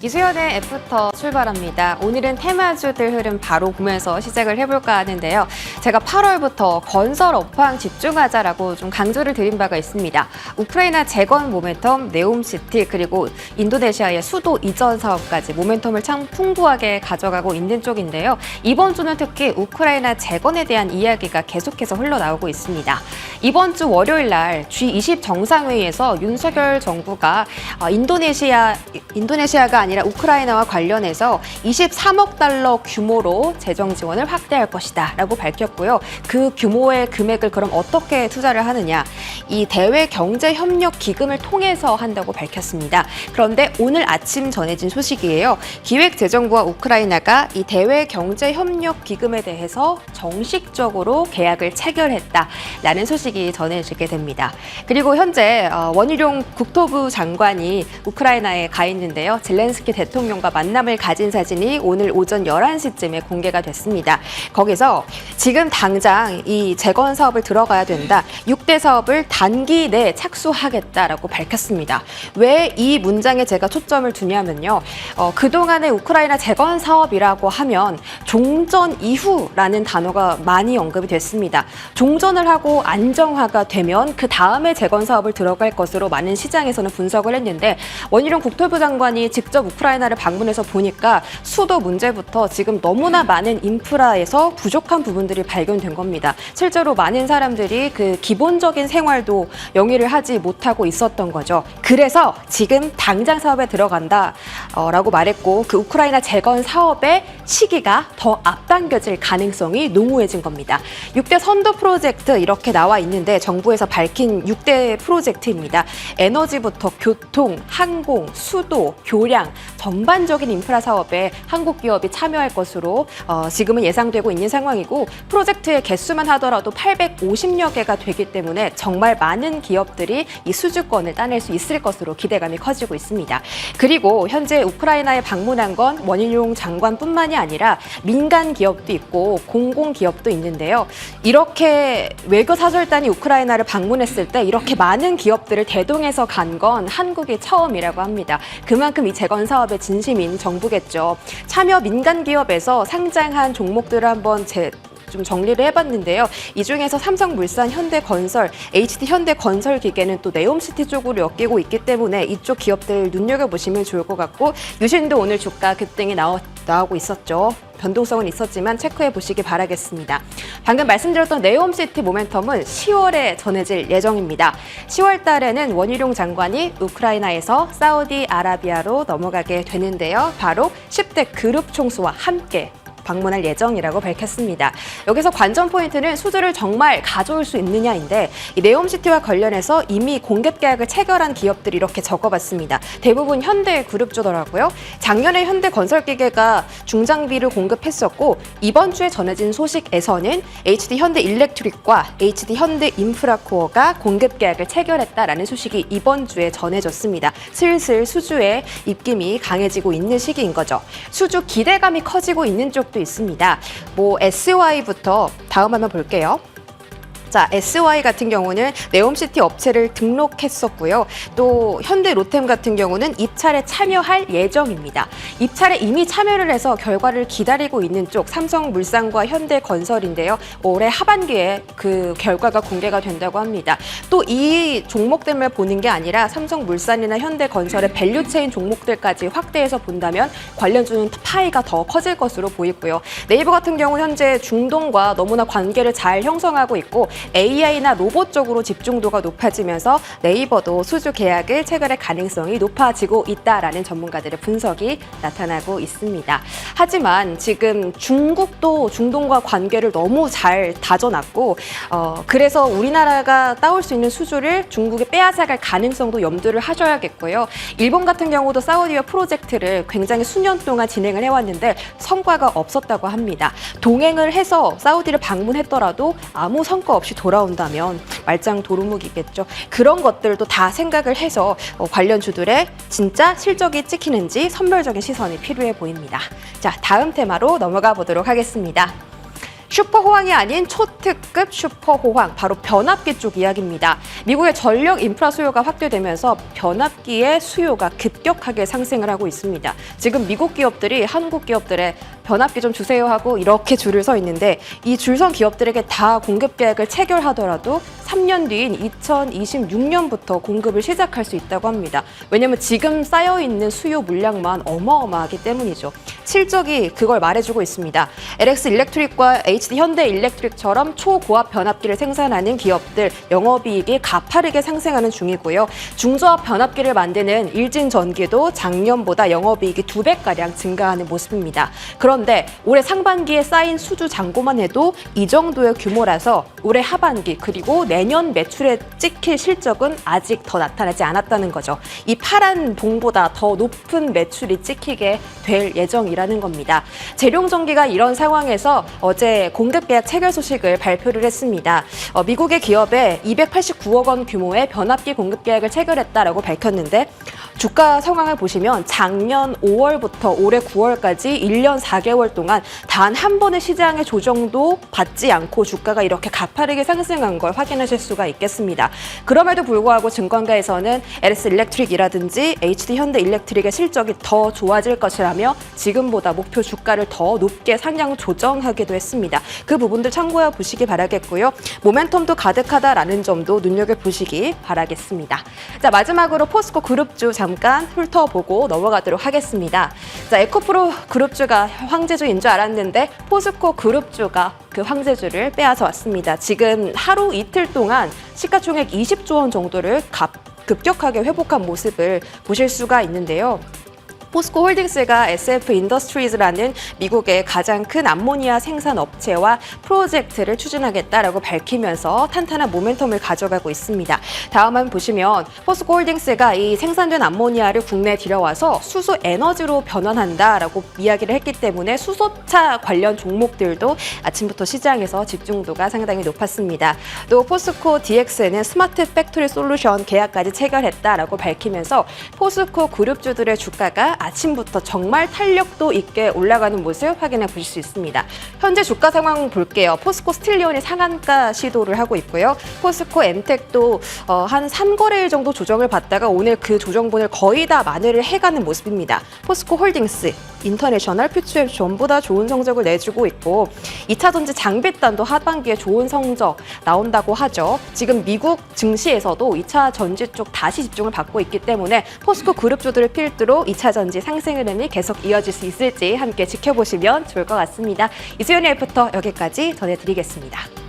이수연의 애프터 출발합니다. 오늘은 테마주들 흐름 바로 보면서 시작을 해볼까 하는데요. 제가 8월부터 건설 업황 집중하자라고 좀 강조를 드린 바가 있습니다. 우크라이나 재건 모멘텀, 네옴시티, 그리고 인도네시아의 수도 이전 사업까지 모멘텀을 참 풍부하게 가져가고 있는 쪽인데요. 이번 주는 특히 우크라이나 재건에 대한 이야기가 계속해서 흘러나오고 있습니다. 이번 주 월요일 날 G20 정상회의에서 윤석열 정부가 인도네시아가 아니라 우크라이나와 관련해서 23억 달러 규모로 재정 지원을 확대할 것이다 라고 밝혔고요. 그 규모의 금액을 그럼 어떻게 투자를 하느냐, 이 대외 경제 협력 기금을 통해서 한다고 밝혔습니다. 그런데 오늘 아침 전해진 소식이에요. 기획재정부와 우크라이나가 이 대외 경제 협력 기금에 대해서 정식적으로 계약을 체결했다라는 소식이 전해지게 됩니다. 그리고 현재 원희룡 국토부 장관이 우크라이나에 가 있는데요. 젤렌스키 대통령과 만남을 가진 사진이 오늘 오전 11시쯤에 공개가 됐습니다. 거기서 지금 당장 이 재건 사업을 들어가야 된다. 6대 사업을 단기 내에 착수하겠다라고 밝혔습니다. 왜 이 문장에 제가 초점을 두냐면요. 그동안의 우크라이나 재건 사업이라고 하면 종전 이후라는 단어가 많이 언급이 됐습니다. 종전을 하고 안정화가 되면 그 다음에 재건 사업을 들어갈 것으로 많은 시장에서는 분석을 했는데, 원희룡 국토부 장관이 직접 우크라이나를 방문해서 보니까 수도 문제부터 지금 너무나 많은 인프라에서 부족한 부분들이 발견된 겁니다. 실제로 많은 사람들이 그 기본적인 생활도 영위를 하지 못하고 있었던 거죠. 그래서 지금 당장 사업에 들어간다라고 말했고, 그 우크라이나 재건 사업의 시기가 더 앞당겨질 가능성이 농후해진 겁니다. 6대 선도 프로젝트 이렇게 나와 있는데 정부에서 밝힌 6대 프로젝트입니다. 에너지부터 교통, 항공, 수도, 교량, 전반적인 인프라 사업에 한국 기업이 참여할 것으로 지금은 예상되고 있는 상황이고, 프로젝트의 개수만 하더라도 850여 개가 되기 때문에 정말 많은 기업들이 이 수주권을 따낼 수 있을 것으로 기대감이 커지고 있습니다. 그리고 현재 우크라이나에 방문한 건 원희룡 장관뿐만이 아니라 민간 기업도 있고 공공 기업도 있는데요. 이렇게 외교 사절단이 우크라이나를 방문했을 때 이렇게 많은 기업들을 대동해서 간 건 한국이 처음이라고 합니다. 그만큼 이 재건 사업에 진심인 정부겠죠. 참여 민간 기업에서 상장한 종목들을 한번 좀 정리를 해봤는데요. 이 중에서 삼성물산, 현대건설, HD 현대건설기계는 또 네옴시티 쪽으로 엮이고 있기 때문에 이쪽 기업들 눈여겨보시면 좋을 것 같고, 유신도 오늘 주가 급등이 나오고 있었죠. 변동성은 있었지만 체크해 보시기 바라겠습니다. 방금 말씀드렸던 네옴시티 모멘텀은 10월에 전해질 예정입니다. 10월 달에는 원희룡 장관이 우크라이나에서 사우디아라비아로 넘어가게 되는데요. 바로 10대 그룹 총수와 함께 방문할 예정이라고 밝혔습니다. 여기서 관전 포인트는 수주를 정말 가져올 수 있느냐인데, 이 네옴시티와 관련해서 이미 공급 계약을 체결한 기업들이 이렇게 적어봤습니다. 대부분 현대그룹주더라고요. 작년에 현대건설기계가 중장비를 공급했었고, 이번 주에 전해진 소식에서는 HD 현대일렉트릭과 HD 현대인프라코어가 공급 계약을 체결했다라는 소식이 이번 주에 전해졌습니다. 슬슬 수주의 입김이 강해지고 있는 시기인 거죠. 수주 기대감이 커지고 있는 쪽도 있습니다. SY부터 다음 한번 볼게요. 자, SY 같은 경우는 네옴시티 업체를 등록했었고요. 또 현대 로템 같은 경우는 입찰에 참여할 예정입니다. 입찰에 이미 참여를 해서 결과를 기다리고 있는 쪽 삼성물산과 현대건설인데요. 올해 하반기에 그 결과가 공개가 된다고 합니다. 또 이 종목들만 보는 게 아니라 삼성물산이나 현대건설의 밸류체인 종목들까지 확대해서 본다면 관련주는 파이가 더 커질 것으로 보이고요. 네이버 같은 경우 현재 중동과 너무나 관계를 잘 형성하고 있고, AI나 로봇 쪽으로 집중도가 높아지면서 네이버도 수주 계약을 체결할 가능성이 높아지고 있다라는 전문가들의 분석이 나타나고 있습니다. 하지만 지금 중국도 중동과 관계를 너무 잘 다져놨고, 그래서 우리나라가 따올 수 있는 수주를 중국에 빼앗아갈 가능성도 염두를 하셔야겠고요. 일본 같은 경우도 사우디와 프로젝트를 굉장히 수년 동안 진행을 해왔는데 성과가 없었다고 합니다. 동행을 해서 사우디를 방문했더라도 아무 성과 없이 돌아온다면 말짱 도루묵이겠죠. 그런 것들도 다 생각을 해서 관련주들의 진짜 실적이 찍히는지 선별적인 시선이 필요해 보입니다. 자, 다음 테마로 넘어가 보도록 하겠습니다. 슈퍼호황이 아닌 초특급 슈퍼호황, 바로 변압기 쪽 이야기입니다. 미국의 전력 인프라 수요가 확대되면서 변압기의 수요가 급격하게 상승을 하고 있습니다. 지금 미국 기업들이 한국 기업들의 변압기 좀 주세요 하고 이렇게 줄을 서 있는데, 이 줄 선 기업들에게 다 공급 계획을 체결하더라도 3년 뒤인 2026년부터 공급을 시작할 수 있다고 합니다. 왜냐하면 지금 쌓여있는 수요 물량만 어마어마하기 때문이죠. 실적이 그걸 말해주고 있습니다. LX 일렉트릭과 HD 현대 일렉트릭처럼 초고압 변압기를 생산하는 기업들 영업이익이 가파르게 상승하는 중이고요. 중저압 변압기를 만드는 일진전기도 작년보다 영업이익이 2배가량 증가하는 모습입니다. 그런데 올해 상반기에 쌓인 수주 잔고만 해도 이 정도의 규모라서 올해 하반기 그리고 내년 매출에 찍힐 실적은 아직 더 나타나지 않았다는 거죠. 이 파란 봉보다 더 높은 매출이 찍히게 될 예정이라는 겁니다. 재룡전기가 이런 상황에서 어제 공급 계약 체결 소식을 발표를 했습니다. 미국의 기업에 289억 원 규모의 변압기 공급 계약을 체결했다라고 밝혔는데, 주가 상황을 보시면 작년 5월부터 올해 9월까지 1년 4개월 동안 단 한 번의 시장의 조정도 받지 않고 주가가 이렇게 가파르게 상승한 걸 확인하실 수가 있겠습니다. 그럼에도 불구하고 증권가에서는 LS 일렉트릭이라든지 HD 현대 일렉트릭의 실적이 더 좋아질 것이라며 지금보다 목표 주가를 더 높게 상향 조정하기도 했습니다. 그 부분들 참고해 보시기 바라겠고요. 모멘텀도 가득하다라는 점도 눈여겨보시기 바라겠습니다. 자, 마지막으로 포스코 그룹주 잠깐 훑어보고 넘어가도록 하겠습니다. 자, 에코프로 그룹주가 황제주인 줄 알았는데 포스코 그룹주가 그 황제주를 빼앗아 왔습니다. 지금 하루 이틀 동안 시가총액 20조 원 정도를 급격하게 회복한 모습을 보실 수가 있는데요. 포스코 홀딩스가 SF 인더스트리즈라는 미국의 가장 큰 암모니아 생산 업체와 프로젝트를 추진하겠다라고 밝히면서 탄탄한 모멘텀을 가져가고 있습니다. 다음 한번 보시면 포스코 홀딩스가 이 생산된 암모니아를 국내에 들여와서 수소 에너지로 변환한다라고 이야기를 했기 때문에 수소차 관련 종목들도 아침부터 시장에서 집중도가 상당히 높았습니다. 또 포스코 DX는 스마트 팩토리 솔루션 계약까지 체결했다라고 밝히면서 포스코 그룹주들의 주가가 아침부터 정말 탄력도 있게 올라가는 모습 확인해 보실 수 있습니다. 현재 주가 상황 볼게요. 포스코 스틸리온이 상한가 시도를 하고 있고요. 포스코 엔텍도 한 3거래일 정도 조정을 받다가 오늘 그 조정분을 거의 다 만회를 해가는 모습입니다. 포스코 홀딩스, 인터내셔널, 퓨처앱 전부 다 좋은 성적을 내주고 있고 2차전지 장비단도 하반기에 좋은 성적 나온다고 하죠. 지금 미국 증시에서도 2차 전지 쪽 다시 집중을 받고 있기 때문에 포스코 그룹주들을 필두로 2차 전지 상승 흐름이 계속 이어질 수 있을지 함께 지켜보시면 좋을 것 같습니다. 이수연의 애프터 여기까지 전해드리겠습니다.